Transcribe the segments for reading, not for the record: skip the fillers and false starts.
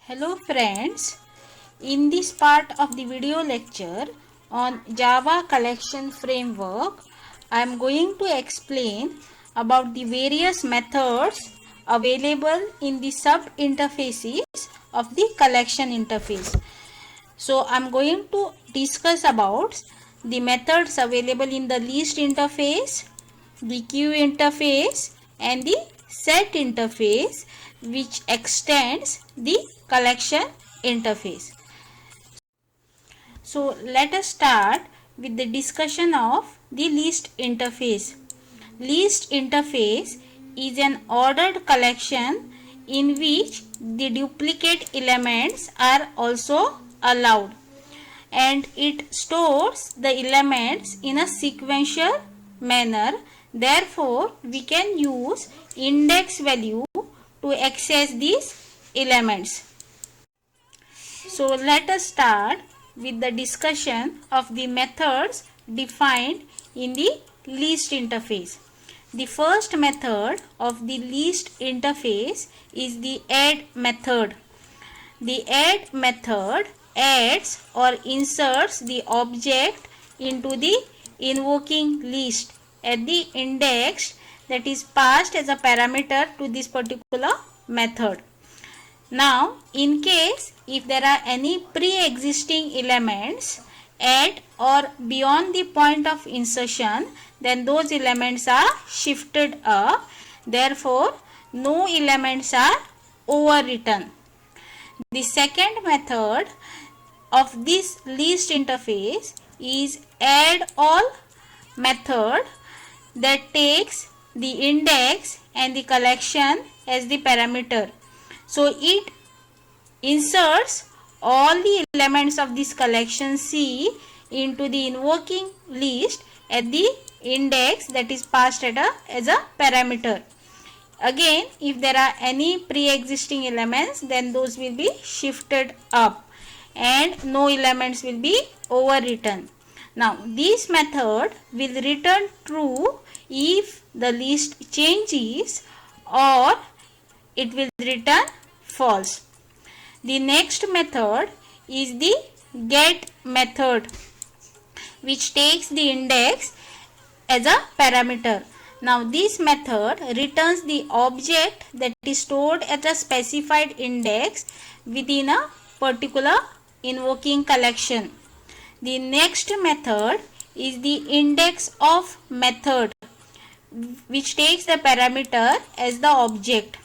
Hello friends, in this part of the video lecture on Java collection framework, I am going to explain about the various methods available in the sub interfaces of the collection interface. So I am going to discuss about the methods available in the list interface, the queue interface and the set interface which extends the collection interface. So let us start with the discussion of the list interface. List interface is an ordered collection in which the duplicate elements are also allowed, and it stores the elements in a sequential manner. Therefore, we can use index value to access these elements. So let us start with the discussion of the methods defined in the list interface. The first method of the list interface is the add method. The add method adds or inserts the object into the invoking list at the index that is passed as a parameter to this particular method. Now, in case if there are any pre-existing elements at or beyond the point of insertion, then those elements are shifted up. Therefore, no elements are overwritten. The second method of this list interface is add all method that takes the index and the collection as the parameter. So it inserts all the elements of this collection C into the invoking list at the index that is passed as a parameter. Again, if there are any pre-existing elements, then those will be shifted up and no elements will be overwritten. Now, this method will return true if the list changes, or it will return false. The next method is the get method, which takes the index as a parameter. Now this method returns the object that is stored at a specified index within a particular invoking collection. The next method is the index of method, which takes the parameter as the object.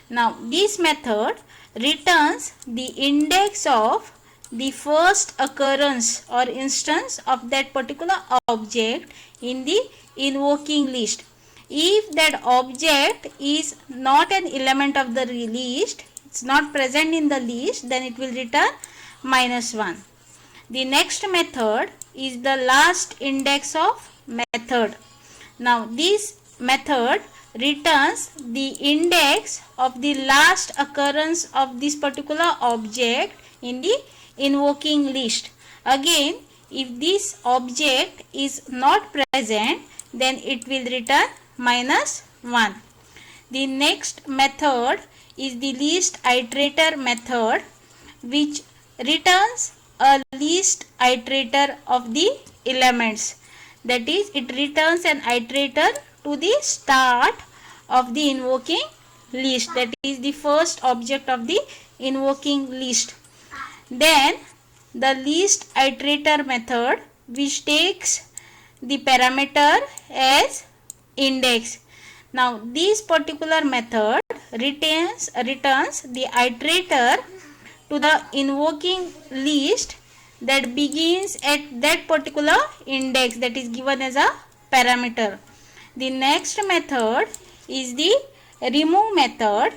Now this method returns the index of the first occurrence or instance of that particular object in the invoking list. If that object is not an element of the list, it's not present in the list, then it will return -1. The next method is the last index of method. Now this method returns the index of the last occurrence of this particular object in the invoking list. Again, if this object is not present, then it will return -1. The next method is the list iterator method, which returns a list iterator of the elements. That is, it returns an iterator to the start of the invoking list, that is the first object of the invoking list. Then the list iterator method, which takes the parameter as index. Now this particular method returns the iterator to the invoking list that begins at that particular index that is given as a parameter. The next method is the remove method,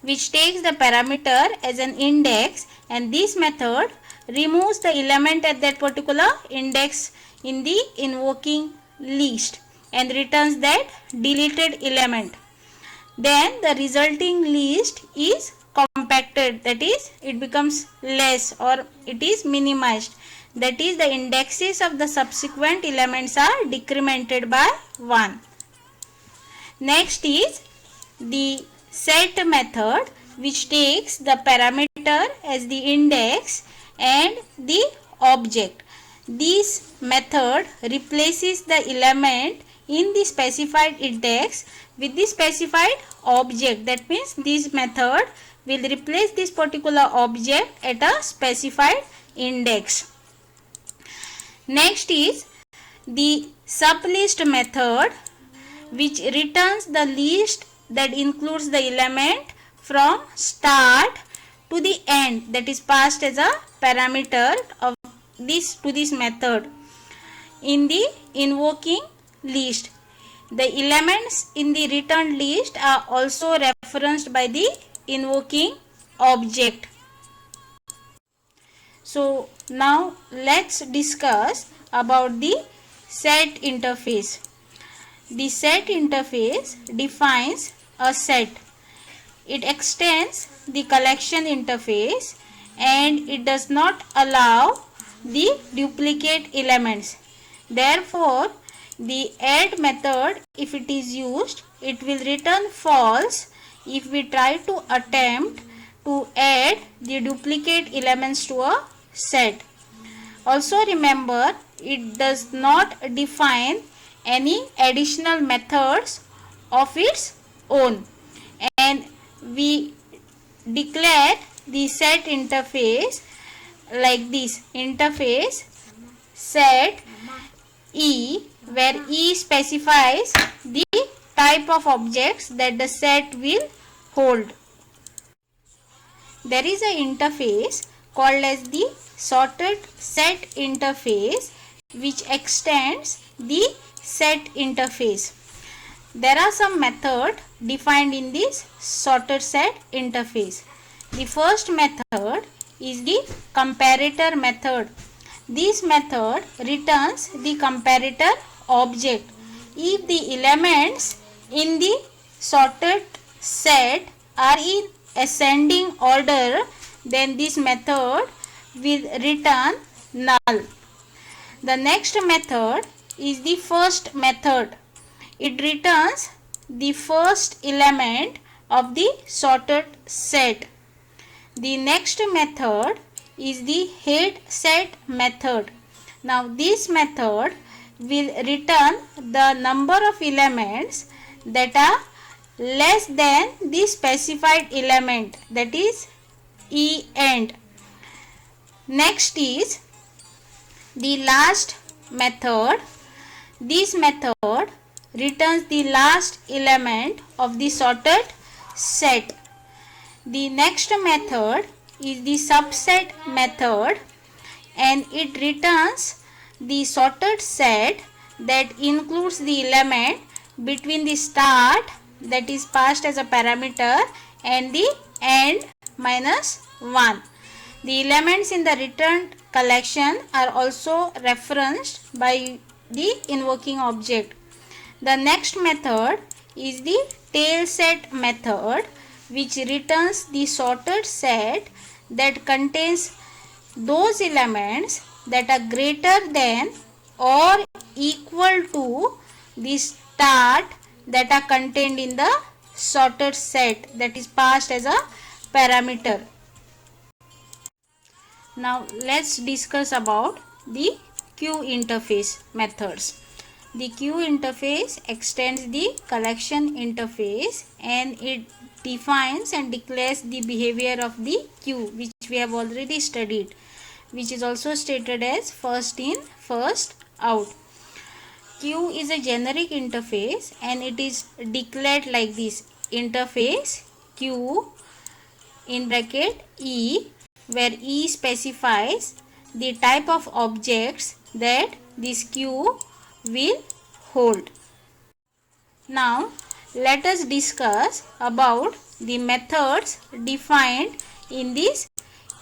which takes the parameter as an index, and this method removes the element at that particular index in the invoking list and returns that deleted element. Then the resulting list is compacted, that is, it becomes less or it is minimized. That is, the indexes of the subsequent elements are decremented by 1. Next is the set method, which takes the parameter as the index and the object. This method replaces the element in the specified index with the specified object. That means this method will replace this particular object at a specified index. Next is the sublist method, which returns the list that includes the element from start to the end, that is passed as a parameter of this to this method. In the invoking list, the elements in the returned list are also referenced by the invoking object. So now let's discuss about the set interface. The set interface defines a set. It extends the collection interface and it does not allow the duplicate elements. Therefore, the add method, if it is used, it will return false if we try to attempt to add the duplicate elements to a set. Also remember, it does not define any additional methods of its own, and we declare the set interface like this: interface set E, where E specifies the type of objects that the set will hold. There is an interface called as the sorted set interface, which extends the set interface. There are some methods defined in this sorted set interface. The first method is the comparator method. This method returns the comparator object. If the elements in the sorted set are in ascending order, then this method will return null. The next method is the first method. It returns the first element of the sorted set. The next method is the head set method. Now this method will return the number of elements that are less than the specified element, that is E end. Next is the last method. This method returns the last element of the sorted set. The next method is the subset method, and it returns the sorted set that includes the element between the start, that is passed as a parameter, and the end minus 1. The elements in the returned collection are also referenced by the invoking object. The next method is the tail set method, which returns the sorted set that contains those elements that are greater than or equal to the start that are contained in the sorted set, that is passed as a parameter. Now let's discuss about the queue interface methods. The queue interface extends the collection interface and it defines and declares the behavior of the queue, which we have already studied, which is also stated as first in, first out. Queue is a generic interface and it is declared like this: interface queue in bracket E, where E specifies the type of objects that this queue will hold. Now let us discuss about the methods defined in this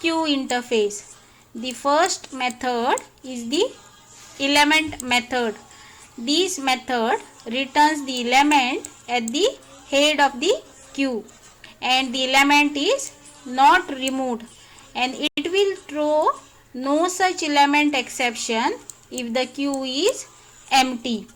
queue interface. The first method is the element method. This method returns the element at the head of the queue and the element is not removed, and it will throw no such element exception if the queue is empty.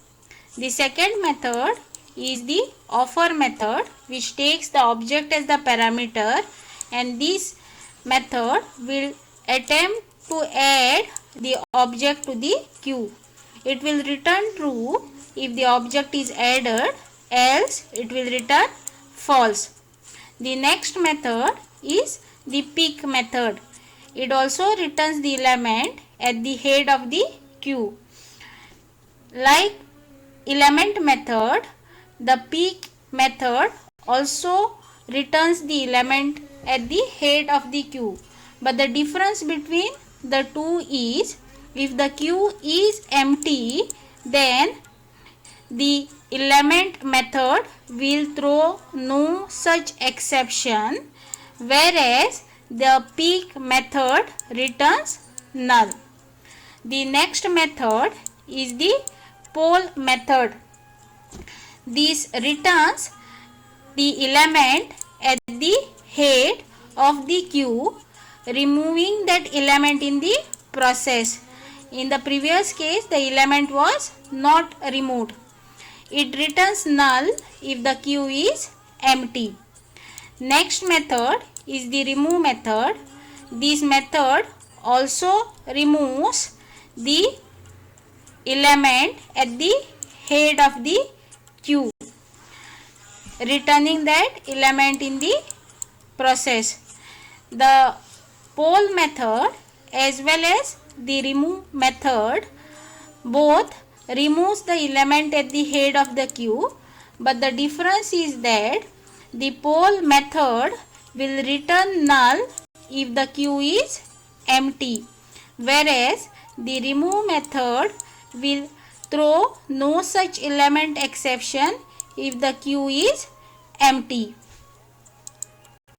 The second method is the offer method, which takes the object as the parameter, and this method will attempt to add the object to the queue. It will return true if the object is added, else it will return false. The next method is the pick method. It also returns the element at the head of the queue. Like element method, the pick method also returns the element at the head of the queue. But the difference between the two is, if the queue is empty, then the element method will throw no such exception, whereas the pick method returns null. The next method is the poll method. This returns the element at the head of the queue, removing that element in the process. In the previous case, the element was not removed. It returns null if the queue is empty. Next method is the remove method. This method also removes the element at the head of the queue, returning that element in the process. The poll method as well as the remove method both removes the element at the head of the queue, but the difference is that the poll method will return null if the queue is empty, whereas the remove method will throw no such element exception if the queue is empty.